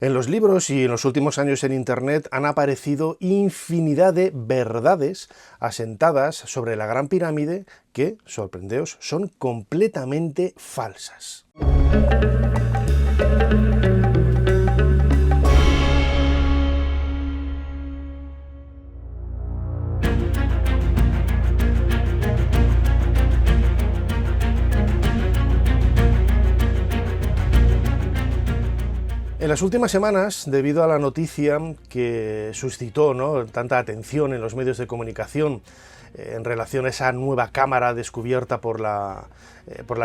En los libros y en los últimos años en Internet han aparecido infinidad de verdades asentadas sobre la Gran Pirámide que, sorprendeos, son completamente falsas. En las últimas semanas, debido a la noticia que suscitó, ¿no?, tanta atención en los medios de comunicación en relación a esa nueva cámara descubierta por la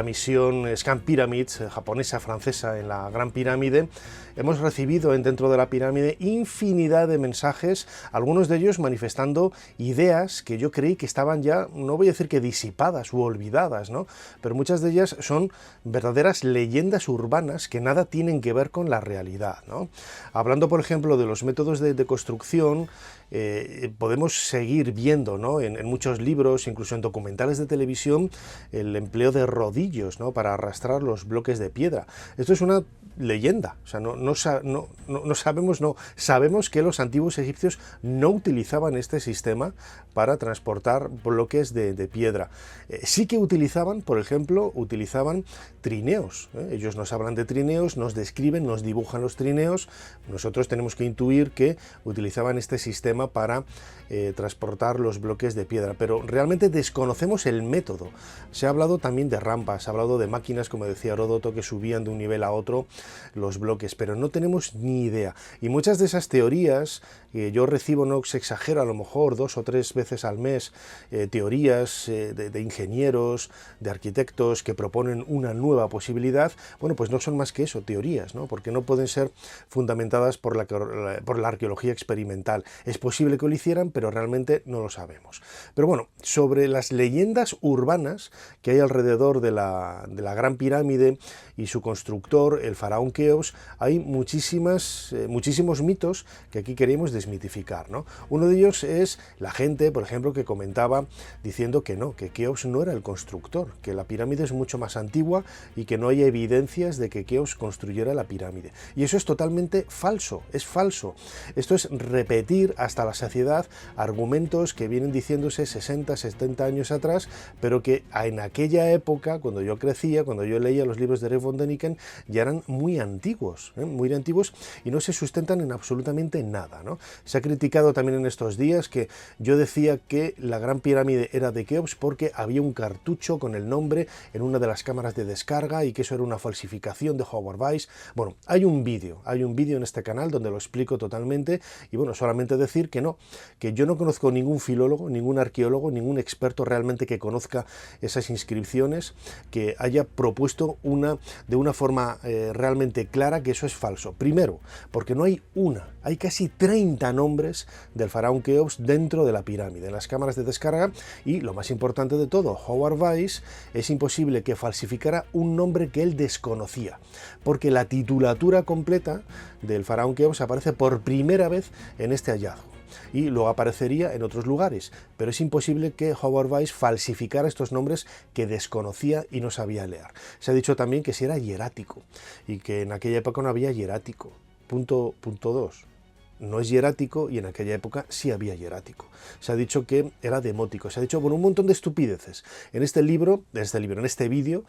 misión Scan Pyramids, japonesa, francesa, en la Gran Pirámide, hemos recibido dentro de la pirámide infinidad de mensajes, algunos de ellos manifestando ideas que yo creí que estaban ya, no voy a decir que disipadas u olvidadas, ¿no?, pero muchas de ellas son verdaderas leyendas urbanas que nada tienen que ver con la realidad, ¿no? Hablando, por ejemplo, de los métodos de construcción, podemos seguir viendo, ¿no?, en muchos libros, incluso en documentales de televisión, el empleo de rodillos, ¿no?, para arrastrar los bloques de piedra. Esto es una leyenda, o sea, sabemos que los antiguos egipcios no utilizaban este sistema para transportar bloques de piedra. Sí que utilizaban, por ejemplo, trineos. Ellos nos hablan de trineos, nos describen, nos dibujan los trineos. Nosotros tenemos que intuir que utilizaban este sistema para transportar los bloques de piedra, pero realmente desconocemos el método. Se ha hablado también de rampas, se ha hablado de máquinas, como decía Heródoto, que subían de un nivel a otro los bloques, pero no tenemos ni idea. Y muchas de esas teorías, yo recibo, no se exagero, a lo mejor 2 o 3 veces al mes, teorías de ingenieros, de arquitectos que proponen una nueva posibilidad. Bueno, pues no son más que eso, teorías, ¿no?, porque no pueden ser fundamentadas por la arqueología experimental. Es posible que lo hicieran, pero realmente no lo sabemos. Pero bueno, sobre las leyendas urbanas que hay alrededor de la Gran Pirámide y su constructor, el faraón Keops, hay muchísimos mitos que aquí queremos desmitificar, ¿no? Uno de ellos es la gente, por ejemplo, que comentaba diciendo que no, que Keops no era el constructor, que la pirámide es mucho más antigua y que no hay evidencias de que Keops construyera la pirámide. Y eso es totalmente falso, es falso. Esto es repetir hasta la saciedad argumentos que vienen diciéndose 60, 70 años atrás, pero que en aquella época, cuando yo crecía, cuando yo leía los libros de Erich von Däniken, ya eran muy antiguos y no se sustentan en absolutamente nada, ¿no? Se ha criticado también en estos días que yo decía que la Gran Pirámide era de Keops porque había un cartucho con el nombre en una de las cámaras de descarga y que eso era una falsificación de Howard Weiss. Bueno, hay un vídeo en este canal donde lo explico totalmente y bueno, solamente decir que no, que yo no conozco ningún filólogo, ningún arqueólogo, ningún experto realmente que conozca esas inscripciones, que haya propuesto de una forma realmente clara que eso es falso. Primero, porque no hay hay casi 30 nombres del faraón Keops dentro de la pirámide, en las cámaras de descarga, y lo más importante de todo, Howard Weiss es imposible que falsificara un nombre que él desconocía, porque la titulatura completa del faraón Keops aparece por primera vez en este hallazgo y luego aparecería en otros lugares, pero es imposible que Howard Weiss falsificara estos nombres que desconocía y no sabía leer. Se ha dicho también que si era hierático y que en aquella época no había hierático. Punto 2. No es hierático y en aquella época sí había hierático. Se ha dicho que era demótico, se ha dicho, bueno, un montón de estupideces. En este vídeo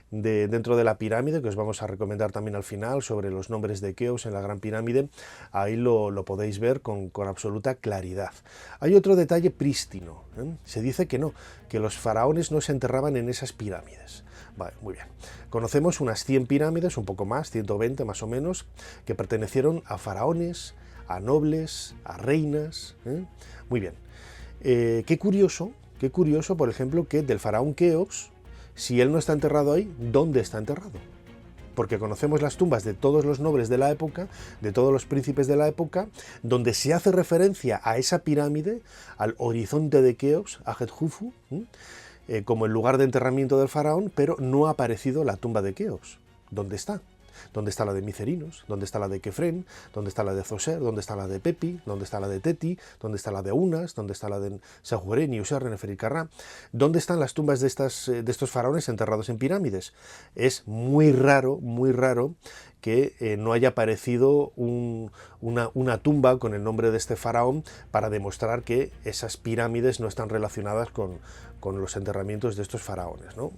dentro de la pirámide, que os vamos a recomendar también al final, sobre los nombres de Keops en la Gran Pirámide, ahí lo podéis ver con absoluta claridad. Hay otro detalle prístino, ¿eh? Se dice que no, que los faraones no se enterraban en esas pirámides. Vale, muy bien. Conocemos unas 100 pirámides, un poco más, 120 más o menos, que pertenecieron a faraones, a nobles, a reinas, ¿eh? Muy bien. Qué curioso, por ejemplo, que del faraón Keops, si él no está enterrado ahí, ¿dónde está enterrado? Porque conocemos las tumbas de todos los nobles de la época, de todos los príncipes de la época, donde se hace referencia a esa pirámide, al horizonte de Keops, a Khufu, como el lugar de enterramiento del faraón, pero no ha aparecido la tumba de Keops. ¿Dónde está? ¿Dónde está la de Micerinos? ¿Dónde está la de Kefren? ¿Dónde está la de Zoser? ¿Dónde está la de Pepi? ¿Dónde está la de Teti? ¿Dónde está la de Unas? ¿Dónde está la de Sahueren y User, Neferkarra? ¿Dónde están las tumbas de estos faraones enterrados en pirámides? Es muy raro que no haya aparecido una tumba con el nombre de este faraón para demostrar que esas pirámides no están relacionadas con los enterramientos de estos faraones, ¿no?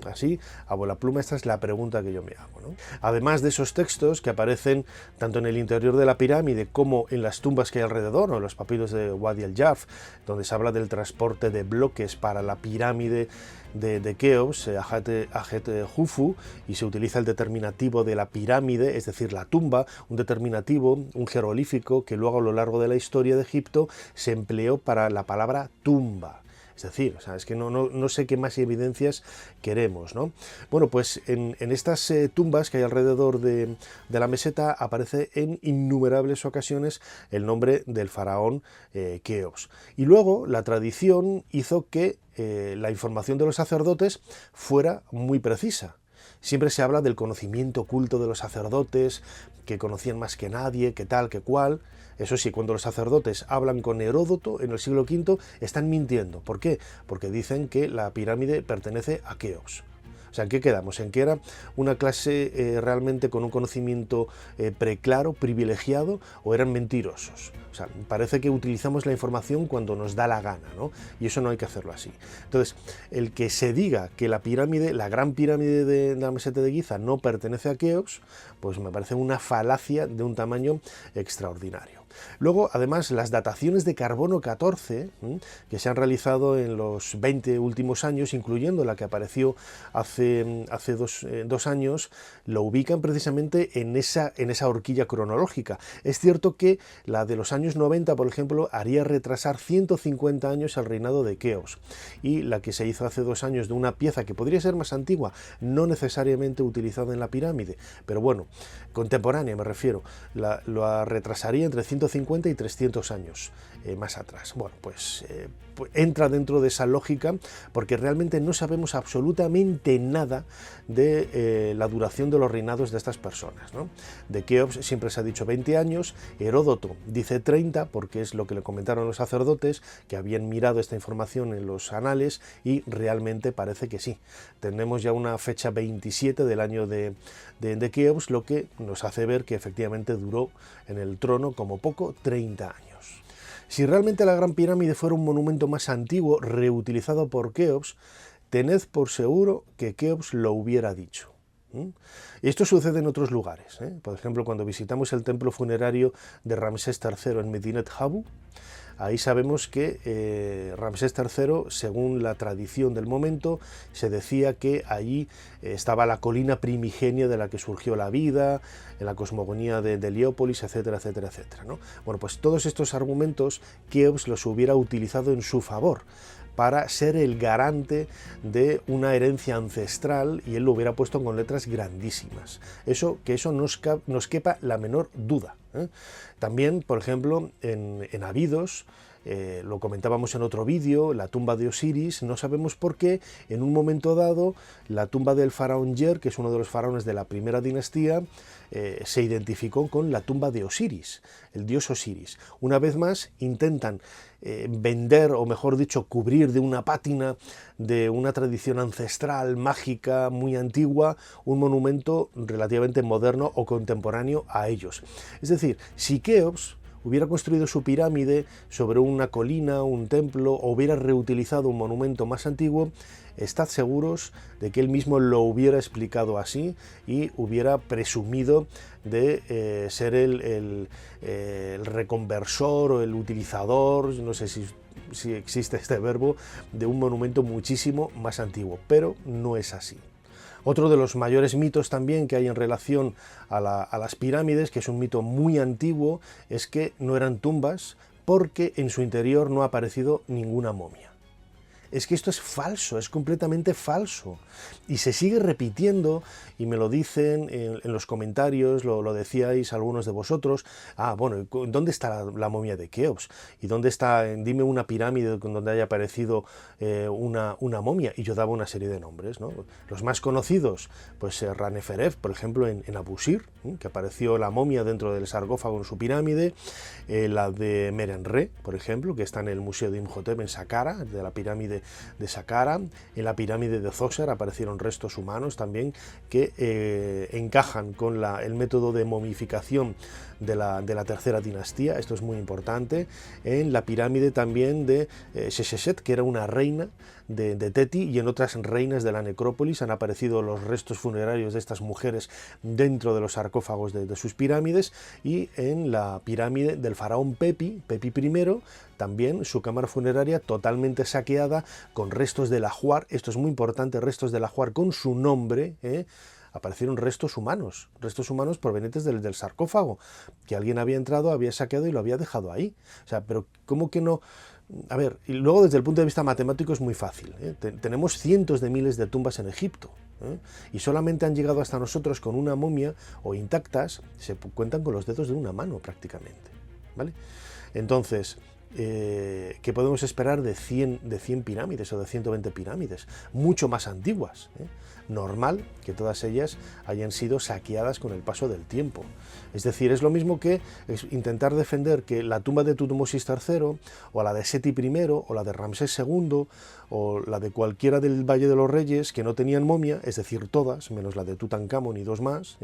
Así, a bola pluma, esta es la pregunta que yo me hago, ¿no? Además de esos textos que aparecen tanto en el interior de la pirámide como en las tumbas que hay alrededor, o en los papiros de Wadi el-Jaf, donde se habla del transporte de bloques para la pirámide de Keops, Ajet-Jufu, y se utiliza el determinativo de la pirámide, es decir, la tumba, un determinativo, un jeroglífico que luego a lo largo de la historia de Egipto se empleó para la palabra tumba. Es decir, o sea, es que no sé qué más evidencias queremos, ¿no? Bueno, pues en estas tumbas que hay alrededor de la meseta aparece en innumerables ocasiones el nombre del faraón Keops. Y luego la tradición hizo que la información de los sacerdotes fuera muy precisa. Siempre se habla del conocimiento oculto de los sacerdotes, que conocían más que nadie, que tal, que cual. Eso sí, cuando los sacerdotes hablan con Heródoto en el siglo V, están mintiendo. ¿Por qué? Porque dicen que la pirámide pertenece a Keops. O sea, ¿en qué quedamos? ¿En que era una clase realmente con un conocimiento preclaro, privilegiado, o eran mentirosos? O sea, parece que utilizamos la información cuando nos da la gana, ¿no? Y eso no hay que hacerlo así. Entonces, el que se diga que la pirámide, la gran pirámide de la meseta de Giza no pertenece a Keops, pues me parece una falacia de un tamaño extraordinario. Luego, además, las dataciones de carbono 14 que se han realizado en los 20 últimos años, incluyendo la que apareció hace dos años, lo ubican precisamente en esa horquilla cronológica. Es cierto que la de los años 90, por ejemplo, haría retrasar 150 años al reinado de Keops, y la que se hizo hace 2 años de una pieza que podría ser más antigua, no necesariamente utilizada en la pirámide, pero bueno, contemporánea me refiero, lo retrasaría entre 150 y 300 años más atrás. Bueno, pues entra dentro de esa lógica porque realmente no sabemos absolutamente nada de la duración de los reinados de estas personas, ¿no? De Keops siempre se ha dicho 20 años, Heródoto dice 30 porque es lo que le comentaron los sacerdotes que habían mirado esta información en los anales y realmente parece que sí. Tenemos ya una fecha 27 del año de Keops, lo que nos hace ver que efectivamente duró en el trono como poco 30 años. Si realmente la Gran Pirámide fuera un monumento más antiguo reutilizado por Keops, tened por seguro que Keops lo hubiera dicho. Y esto sucede en otros lugares. Por ejemplo, cuando visitamos el templo funerario de Ramsés III en Medinet Habu, ahí sabemos que Ramsés III, según la tradición del momento, se decía que allí estaba la colina primigenia de la que surgió la vida, en la cosmogonía de Heliópolis, etcétera, etcétera, etcétera, ¿no? Bueno, pues todos estos argumentos Keops los hubiera utilizado en su favor, para ser el garante de una herencia ancestral, y él lo hubiera puesto con letras grandísimas. Eso nos quepa la menor duda. También, por ejemplo, en Abidos, lo comentábamos en otro vídeo, la tumba de Osiris, no sabemos por qué, en un momento dado, la tumba del faraón Yer, que es uno de los faraones de la primera dinastía, se identificó con la tumba de Osiris, el dios Osiris. Una vez más, intentan vender, o mejor dicho, cubrir de una pátina de una tradición ancestral, mágica, muy antigua, un monumento relativamente moderno o contemporáneo a ellos. Es decir, si Keops hubiera construido su pirámide sobre una colina, un templo, o hubiera reutilizado un monumento más antiguo, estad seguros de que él mismo lo hubiera explicado así y hubiera presumido de ser el reconversor o el utilizador, no sé si existe este verbo, de un monumento muchísimo más antiguo, pero no es así. Otro de los mayores mitos también que hay en relación a las pirámides, que es un mito muy antiguo, es que no eran tumbas porque en su interior no ha aparecido ninguna momia. es que esto es falso, es completamente falso. Y se sigue repitiendo, y me lo dicen en los comentarios, lo decíais algunos de vosotros. Bueno, ¿dónde está la momia de Keops? ¿Y dónde está? Dime una pirámide donde haya aparecido una momia. Y yo daba una serie de nombres, ¿no? Los más conocidos, pues Raneferef, por ejemplo, en Abusir, que apareció la momia dentro del sarcófago en su pirámide. La de Merenre, por ejemplo, que está en el Museo de Imhotep en Saqqara, de la pirámide de Saqqara. En la pirámide de Zoser aparecieron restos humanos también que encajan con el método de momificación de la tercera dinastía. Esto es muy importante. En la pirámide también de Shesheshet, que era una reina de Teti, y en otras reinas de la necrópolis han aparecido los restos funerarios de estas mujeres dentro de los sarcófagos de sus pirámides. Y en la pirámide del faraón Pepi I, también su cámara funeraria totalmente saqueada, con restos del ajuar. Esto es muy importante, restos del ajuar con su nombre, aparecieron restos humanos provenientes del sarcófago, que alguien había entrado, había saqueado y lo había dejado ahí. O sea, pero ¿cómo que no? A ver, y luego desde el punto de vista matemático es muy fácil. Tenemos cientos de miles de tumbas en Egipto, y solamente han llegado hasta nosotros con una momia o intactas, se cuentan con los dedos de una mano prácticamente, ¿vale? Entonces, ¿qué podemos esperar de 100 pirámides o de 120 pirámides? Mucho más antiguas. Normal que todas ellas hayan sido saqueadas con el paso del tiempo. Es decir, es lo mismo que intentar defender que la tumba de Tutmosis III, o la de Seti I, o la de Ramsés II, o la de cualquiera del Valle de los Reyes que no tenían momia, es decir, todas, menos la de Tutankamón y dos más,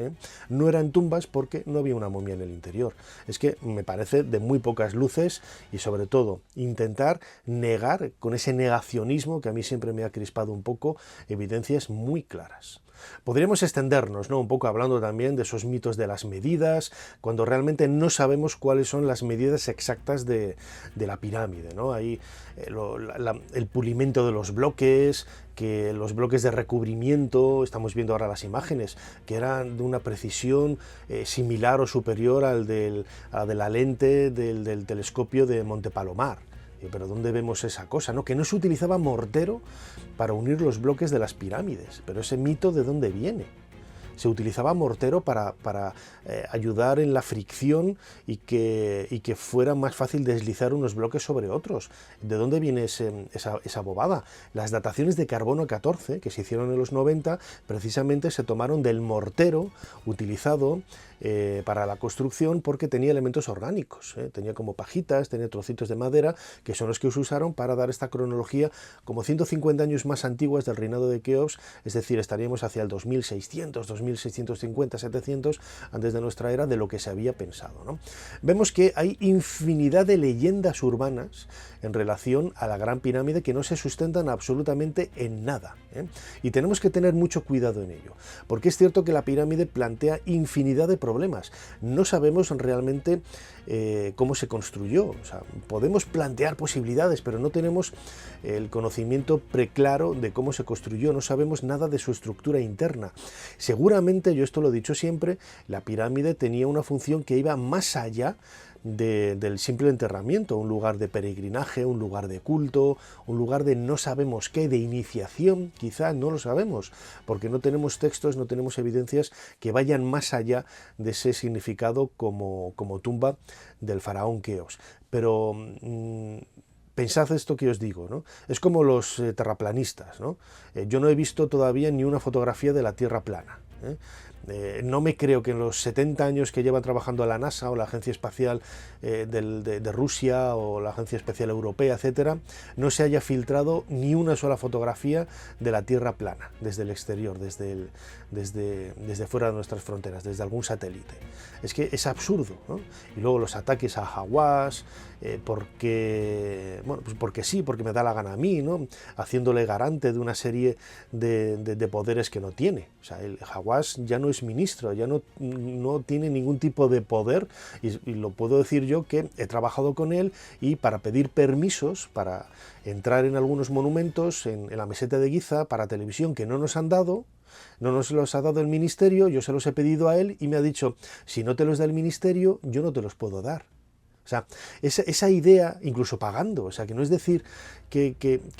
no eran tumbas porque no había una momia en el interior. Es que me parece de muy pocas luces, y sobre todo intentar negar, con ese negacionismo que a mí siempre me ha crispado un poco, evidencias muy claras. Podríamos extendernos, ¿no?, un poco hablando también de esos mitos de las medidas, cuando realmente no sabemos cuáles son las medidas exactas de la pirámide, ¿no? Ahí el pulimento de los bloques, que los bloques de recubrimiento, estamos viendo ahora las imágenes, que eran de una precisión similar o superior a de la lente del telescopio de Monte Palomar. Pero ¿dónde vemos esa cosa, no? Que no se utilizaba mortero para unir los bloques de las pirámides. Pero ese mito, ¿de dónde viene? Se utilizaba mortero para ayudar en la fricción y que fuera más fácil deslizar unos bloques sobre otros. ¿De dónde viene esa bobada? Las dataciones de carbono 14 que se hicieron en los 90 precisamente se tomaron del mortero utilizado para la construcción, porque tenía elementos orgánicos, tenía como pajitas, tenía trocitos de madera, que son los que se usaron para dar esta cronología como 150 años más antiguas del reinado de Keops, es decir, estaríamos hacia el 2600, 2650, 700 antes de nuestra era, de lo que se había pensado, ¿no? Vemos que hay infinidad de leyendas urbanas en relación a la Gran Pirámide que no se sustentan absolutamente en nada, y tenemos que tener mucho cuidado en ello, porque es cierto que la pirámide plantea infinidad de problemas. No sabemos realmente cómo se construyó. O sea, podemos plantear posibilidades, pero no tenemos el conocimiento preclaro de cómo se construyó, no sabemos nada de su estructura interna. Seguramente, yo esto lo he dicho siempre, la pirámide tenía una función que iba más allá del simple enterramiento, un lugar de peregrinaje, un lugar de culto, un lugar de no sabemos qué, de iniciación, quizá no lo sabemos, porque no tenemos textos, no tenemos evidencias que vayan más allá de ese significado como tumba del faraón Keops. Pero pensad esto que os digo, ¿no? Es como los terraplanistas, ¿no? Yo no he visto todavía ni una fotografía de la Tierra plana, no me creo que en los 70 años que lleva trabajando la NASA o la Agencia Espacial de Rusia o la Agencia Espacial Europea, etcétera, no se haya filtrado ni una sola fotografía de la Tierra plana, desde el exterior, desde fuera de nuestras fronteras, desde algún satélite. Es que es absurdo, ¿no? Y luego los ataques a Hawass, porque sí, porque me da la gana a mí, ¿no? Haciéndole garante de una serie de poderes que no tiene. O sea, el Hawass ya no es ministro, ya no tiene ningún tipo de poder, y lo puedo decir yo, que he trabajado con él, y para pedir permisos para entrar en algunos monumentos en la meseta de Giza para televisión que no nos han dado, no nos los ha dado el ministerio, yo se los he pedido a él y me ha dicho: si no te los da el ministerio, yo no te los puedo dar. O sea, esa idea, incluso pagando, o sea, que no es decir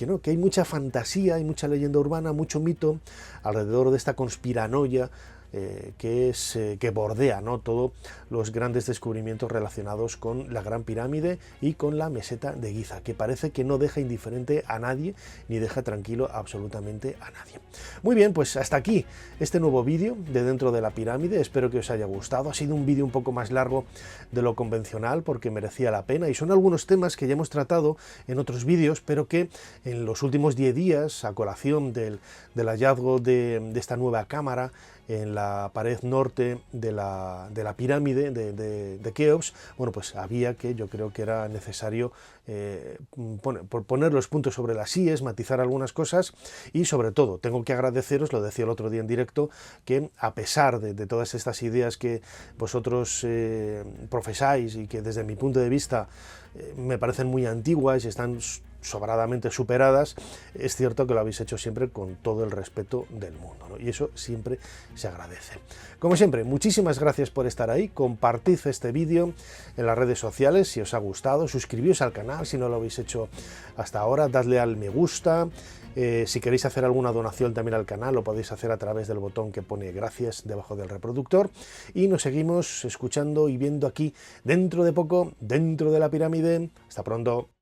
no, que hay mucha fantasía, hay mucha leyenda urbana, mucho mito alrededor de esta conspiranoia que bordea, ¿no?, todos los grandes descubrimientos relacionados con la Gran Pirámide y con la meseta de Giza, que parece que no deja indiferente a nadie, ni deja tranquilo absolutamente a nadie. Muy bien, pues hasta aquí este nuevo vídeo de Dentro de la Pirámide. Espero que os haya gustado. Ha sido un vídeo un poco más largo de lo convencional porque merecía la pena, y son algunos temas que ya hemos tratado en otros vídeos, pero que en los últimos 10 días, a colación del hallazgo de esta nueva cámara en la pared norte de la pirámide de Keops, bueno, pues yo creo que era necesario poner los puntos sobre las íes, matizar algunas cosas, y sobre todo tengo que agradeceros, lo decía el otro día en directo, que a pesar de todas estas ideas que vosotros profesáis y que desde mi punto de vista me parecen muy antiguas y están sobradamente superadas, es cierto que lo habéis hecho siempre con todo el respeto del mundo, ¿no? Y eso siempre se agradece. Como siempre, muchísimas gracias por estar ahí. Compartid este vídeo en las redes sociales si os ha gustado, suscribíos al canal si no lo habéis hecho hasta ahora, dadle al me gusta. Si queréis hacer alguna donación también al canal, lo podéis hacer a través del botón que pone gracias debajo del reproductor, y nos seguimos escuchando y viendo aquí dentro de poco, dentro de la pirámide. Hasta pronto.